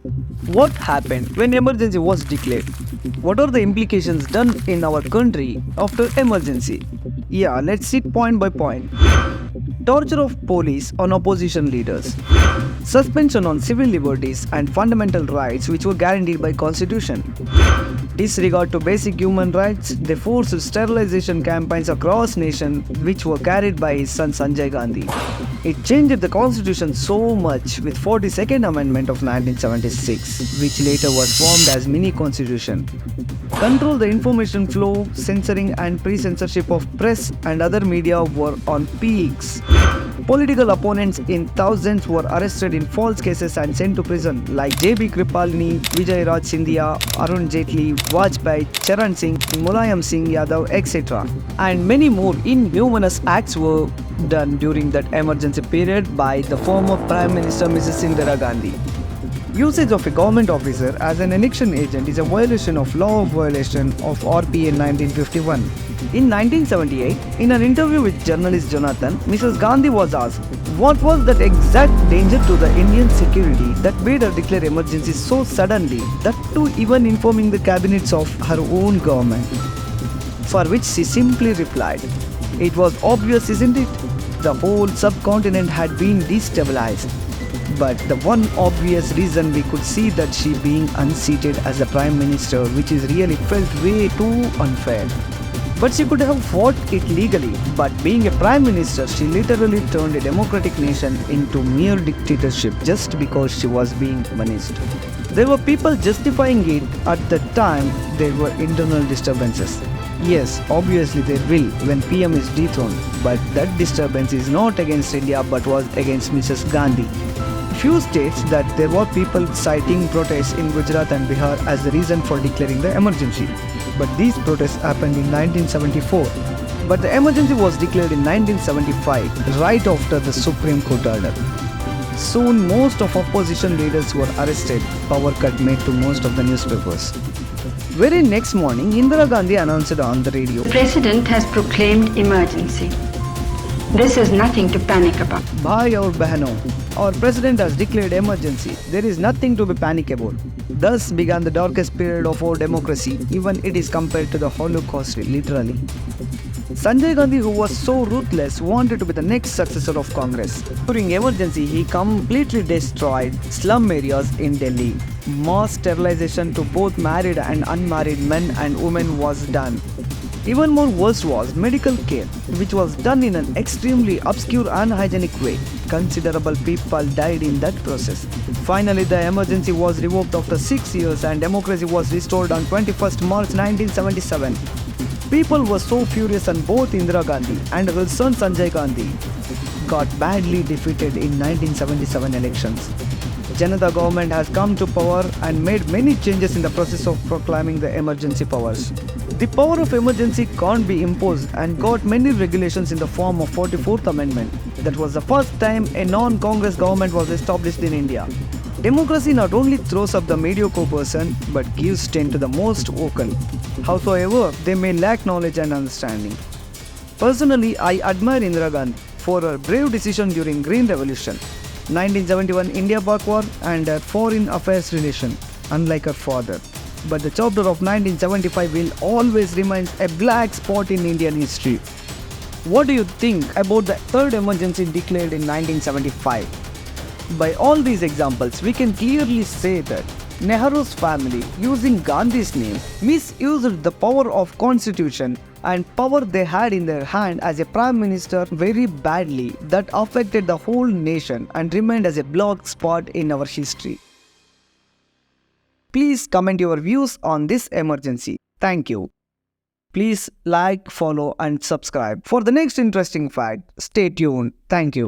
What happened when emergency was declared? What are the implications done in our country after emergency? Yeah, let's see point by point. Torture of police on opposition leaders. Suspension on civil liberties and fundamental rights which were guaranteed by constitution. Disregard to basic human rights, they forced sterilization campaigns across nation which were carried by his son Sanjay Gandhi. It changed the constitution so much with 42nd Amendment of 1976, which later was formed as mini constitution. Control the information flow, censoring and pre-censorship of press and other media were on peaks. Political opponents in thousands were arrested in false cases and sent to prison like J.B. Kripalani, Vijay Raj Scindia, Arun Jaitley, Vajpayee, Charan Singh, Mulayam Singh Yadav, etc. And many more inhumane acts were done during that emergency period by the former Prime Minister Mrs Indira Gandhi. Usage of a government officer as an election agent is a violation of law of violation of RPA 1951. In 1978, in an interview with journalist Jonathan, Mrs Gandhi was asked what was that exact danger to the Indian security that made her declare emergency so suddenly, that too even informing the cabinets of her own government. For which she simply replied, "It was obvious, isn't it? The whole subcontinent had been destabilized. But the one obvious reason we could see that she being unseated as the Prime Minister, which is really felt way too unfair. But she could have fought it legally, but being a Prime Minister, she literally turned a democratic nation into mere dictatorship just because she was being punished." There were people justifying it at the time there were internal disturbances. Yes, obviously there will when PM is dethroned, but that disturbance is not against India but was against Mrs Gandhi. Few states that there were people citing protests in Gujarat and Bihar as the reason for declaring the emergency. But these protests happened in 1974. But the emergency was declared in 1975, right after the Supreme Court order. Soon most of opposition leaders were arrested, power cut made to most of the newspapers. Very next morning, Indira Gandhi announced on the radio, "The President has proclaimed emergency. This is nothing to panic about." Bhai aur Behno, our president has declared emergency. There is nothing to be panic about. Thus began the darkest period of our democracy, even it is compared to the Holocaust, literally. Sanjay Gandhi, who was so ruthless, wanted to be the next successor of Congress. During emergency, he completely destroyed slum areas in Delhi. Mass sterilization to both married and unmarried men and women was done. Even more worse was medical care, which was done in an extremely obscure and unhygienic way. Considerable people died in that process. Finally, the emergency was revoked after 6 years and democracy was restored on 21st March 1977. People were so furious and both Indira Gandhi and her son Sanjay Gandhi got badly defeated in 1977 elections. Janata government has come to power and made many changes in the process of proclaiming the emergency powers. The power of emergency can't be imposed and got many regulations in the form of 44th Amendment. That was the first time a non-Congress government was established in India. Democracy not only throws up the mediocre person but gives strength to the most vocal. Howsoever, they may lack knowledge and understanding. Personally, I admire Indira Gandhi for her brave decision during Green Revolution, 1971 India-Pak War and her foreign affairs relation, unlike her father. But the chapter of 1975 will always remain a black spot in Indian history. What do you think about the third emergency declared in 1975? By all these examples, we can clearly say that Nehru's family, using Gandhi's name, misused the power of constitution and power they had in their hand as a prime minister very badly, that affected the whole nation and remained as a black spot in our history. Please comment your views on this emergency. Thank you. Please like, follow and subscribe. For the next interesting fact, stay tuned. Thank you.